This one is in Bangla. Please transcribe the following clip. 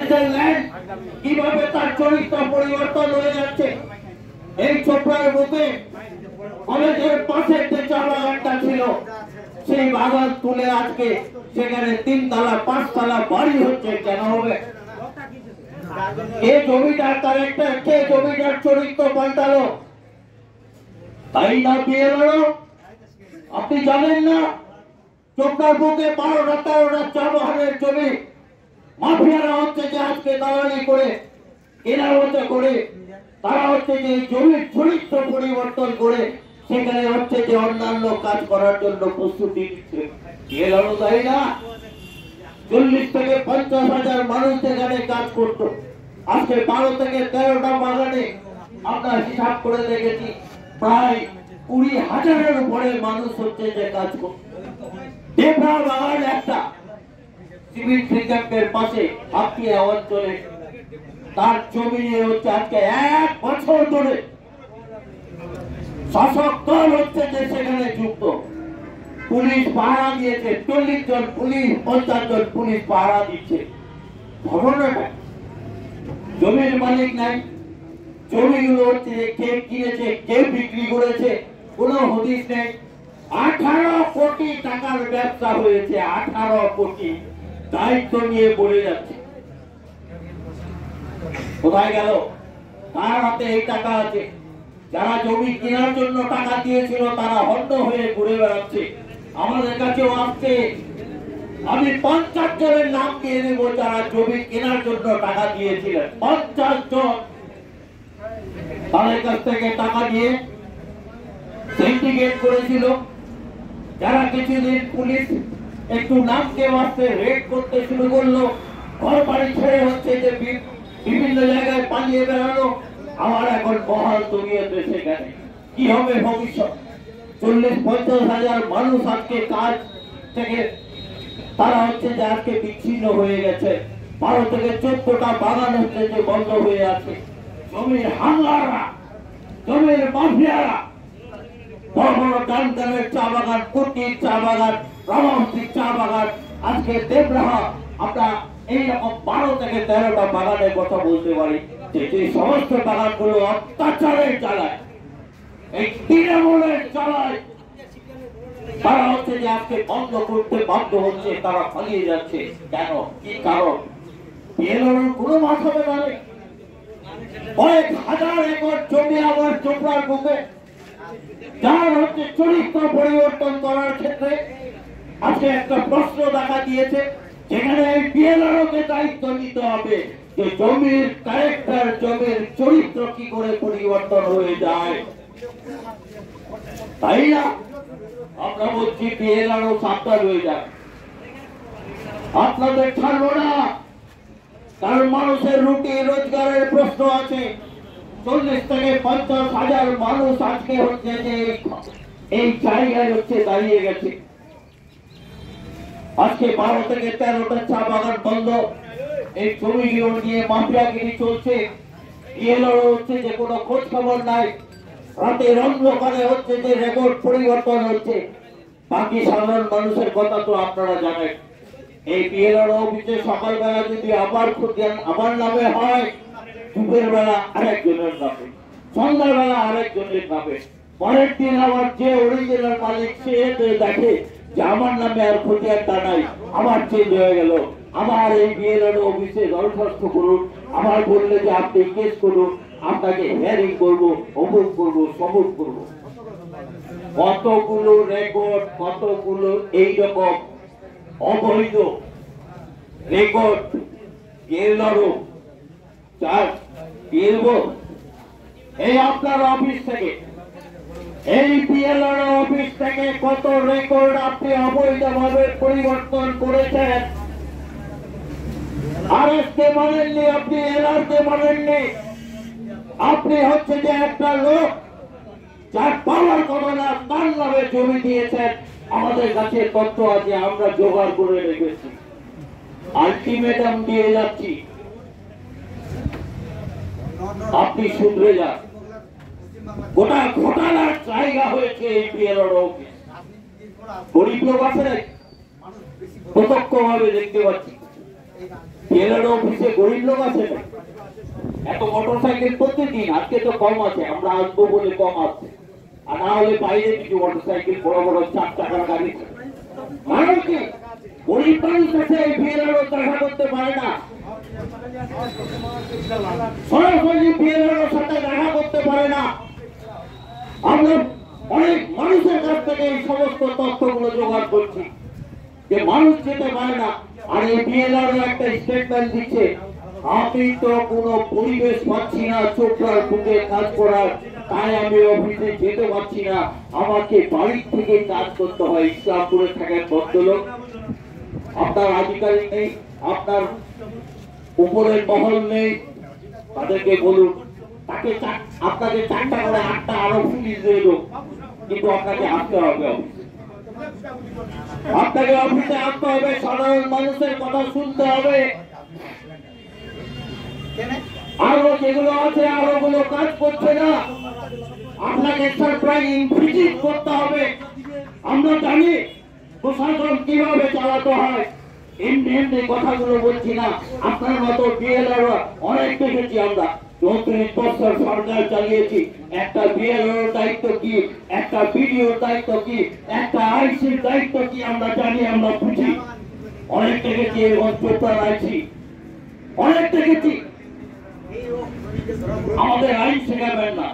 দেশের ল্যান্ড কিভাবে তার চরিত্র পরিবর্তন হয়ে যাচ্ছে। এই চোপড়ার বুকে কলেজের পাশে যে চা বাগানটা ছিল সেই বাগান তুলে আজকে সেখানে 3 তলা 5 তলা বাড়ি হচ্ছে। কেন হবে? কে জমিদার ক্যারেক্টার, কে জমিদার চরিত্র পাল্টালো? তাই না বিএলআর? আপনি জানেন না চোপড়ার বুকে 12টা 13টা চা বাগানের জমি মাফিয়ারা হচ্ছে যে আজকে দালালি করে কেনাবেচা করে তারা হচ্ছে যে জমির চরিত্র পরিবর্তন করে সেখানে হচ্ছে যে অন্যান্য কাজ করার জন্য প্রস্তুতি নিচ্ছে। বিএলআরও তাই না? 40 থেকে 50,000 মানুষ সেখানে কাজ করতো। আজকে 12 থেকে 13টা বাগানে আমরা হিসাব করে দেখেছি প্রায় 20,000-এর উপরে মানুষ হচ্ছে যে কাজ করতো। দেবরা বাগান একটা সিভিল ক্যাম্পের পাশে হাতিয়া অঞ্চলে তার জমি নিয়ে হচ্ছে আজকে 1 বছর ধরে শাসক দল হচ্ছে যে সেখানে যুক্ত। পুলিশ পাহারা দিয়েছে, 40 জন পুলিশ 50 জন পুলিশ পাহারা দিচ্ছে। ঘটনাটা জমির মালিক নাই, জমিগুলো হচ্ছে কে কিনেছে কে বিক্রি করেছে কোনো হদিস নেই। 18 কোটি টাকার ব্যবসা হয়েছে, 18 কোটি দায়িত্ব নিয়ে বলে যাচ্ছে। কোথায় গেল? কার হাতে এই টাকা আছে? যারা জমি কেনার জন্য টাকা দিয়েছিল তারা হন্য হয়ে ঘুরে বেড়াচ্ছে, আমাদের কাছেও আসছে। আমি 50 জনের নাম দিয়ে দেবো যারা জমি কেনার জন্য টাকা দিয়েছিলেন। 50 জন তাদের কাছ থেকে টাকা দিয়ে সিন্ডিকেট করেছিল। যারা কিছুদিন পুলিশ একটু নামকে বাঁচতে রেড করতে শুরু করলো, ঘর বাড়ি ছেড়ে হচ্ছে যে বিভিন্ন জায়গায় পালিয়ে বেড়ালো, আমার এখন বহাল তবিয়তে সেখানে কি হবে ভবিষ্যৎ? 40-50 হাজার মানুষ আজকে কাজ থেকে তারা হচ্ছে যে আজকে বিচ্ছিন্ন হয়ে গেছে। 12 থেকে 14টা বাগান হচ্ছে যে বন্ধ হয়ে আছে। জমির হাঙ্গাররা, জমির মাফিয়ারা, বড় বড় ডানকানের চা বাগান, কুটির চা বাগান, রামাবতীর চা বাগান, আজকে দেবরাহা, আমরা এইরকম 12 থেকে 13টা বাগানের কথা বলতে পারি যে সমস্ত বাগানগুলো অত্যাচারের জ্বালায়, এই তৃণমূলের জ্বালায় তারা হচ্ছে যে আজকে বন্ধ করতে বাধ্য হচ্ছে, তারা পালিয়ে যাচ্ছে। কেন? কি কারণ? বিএলআর কোনো মাথাবে মানে কয়েক হাজার একর জমি আমার চোপড়ার বুকে যার হচ্ছে চরিত্র পরিবর্তন করার ক্ষেত্রে আজকে একটা প্রশ্ন দেখা দিয়েছে, যেখানে বিএলআরকে দায়িত্ব নিতে হবে যে জমির ক্যারেক্টার, জমির চরিত্র কি করে পরিবর্তন হয়ে যায়। তাই না আমরা বলছি বিএলআরও সাবধান হয়ে যায়। আপনাদের ছাড়বো না, কারণ মানুষের রুটি রোজগারের প্রশ্ন আছে। 40 থেকে 50 হাজার মানুষ আজকে হচ্ছে যে এই জায়গায় হচ্ছে দাঁড়িয়ে গেছে। আজকে 12 থেকে 13টা চা বাগান বন্ধ, এই জমিগুলো নিয়ে মাফিয়াগিরি চলছে। বিএলআর হচ্ছে যে কোনো খোঁজ খবর নাই, রাতের অন্ধকারে হচ্ছে যে রেকর্ড পরিবর্তন হচ্ছে। বাকি সাধারণ মানুষের কথা তো আপনারা জানেন। এই বিএলআর অফিসে সকালবেলা যদি আবার আমার নামে হয়, দুপুর বেলা আরেকজনের নামে, সন্ধ্যাবেলা আরেকজনের নামে, পরের দিন আবার যে অরিজিনাল মালিক সে দেখে যে আমার নামে আর খতিয়ানটা নাই, আমার চেঞ্জ হয়ে গেল। আমার এই বিএলআর অফিসে দরখাস্ত করুন, আমার বললে যে আপনি কেস করুন, আপনাকে হিয়ারিং করবো, অমুক করবো, সমুক করবো। কতগুলো রেকর্ড, কতগুলো এইরকম অবৈধ রেকর্ড বিএলআরও এই আপনার অফিস থেকে, এই বিএলআর অফিস থেকে কত রেকর্ড আপনি অবৈধভাবে পরিবর্তন করেছেন। আরএসকে মানেননি, আপনি এলআরকে মানেননি। আপনি হচ্ছে যে একটা লোক যার পাওয়ার কথা না, তার নামে জমি দিয়েছেন। আমাদের কাছে তথ্য আছে, আমরা জোগাড় করে রেখেছি, আলটিমেটাম দিয়ে যাচ্ছি, আপনি শুধরে যান। গোটা ঘোটালার জায়গা হয়েছে এই বিএলআর অফিস। গরিব লোক আছে, প্রত্যক্ষ ভাবে দেখতে পাচ্ছি। বিএলআর অফিসে গরিব লোক আছে না? এত মোটরসাইকেল প্রতিদিন, আজকে তো কম আছে, আমরা আসবো বলে কম আছে, আর না হলে বাইরে কিছু মোটরসাইকেল বড় বড় 4 টাকার গাড়ি। মানুষ কি গরিব মানুষ আছে, এই বিএলআর দেখা করতে পারে না, সরাসরি বিএলআর সাথে দেখা করতে পারে না। আমরা অনেক মানুষের কাছ থেকে এই সমস্ত তথ্যগুলো জোগাড় করছি যে মানুষ যেতে পারে না। আর এই বিএলআর একটা স্টেটমেন্ট দিচ্ছে, আমি তো কোনো পরিবেশ পাচ্ছি না চোপড়ার বুকে কাজ করার, তাই আমি অফিসে যেতে পারছি না, আমাকে বাড়ির থেকে কাজ করতে হয়। ইসলামপুরে থাকেন ভদ্রলোক, আপনার আধিকারিক নেই, আপনার উপরের মহল নেই, তাদেরকে বলুন তাকে আপনাকে 4টা করে 8টা আরো পুলিশ দিয়ে দেবো, কিন্তু আপনাকে আসতে হবে অফিসে, আপনাকে অফিসে আসতে হবে, সাধারণ মানুষের কথা শুনতে হবে। আরো যেগুলো আছে আরো গুলো কাজ করছে না, আপনাকে সারপ্রাইজিং ভিজিট করতে হবে। আমরা জানি প্রশাসন কিভাবে চালাতে হয়, এমনি এমনি কথাগুলো বলছি না। আপনার মতো বিএলআর অনেক দেখেছি আমরা, 34 বছর সরকার চালিয়েছি। একটা বিএলআর দায়িত্ব কি, একটা বিডিওর দায়িত্ব কি, একটা আইসির দায়িত্ব কি আমরা জানি, আমরা বুঝি। অনেক দেখেছি এই চোপড়ার আইসি, অনেক দেখেছি। আমাদের আইন শেখাবেন না।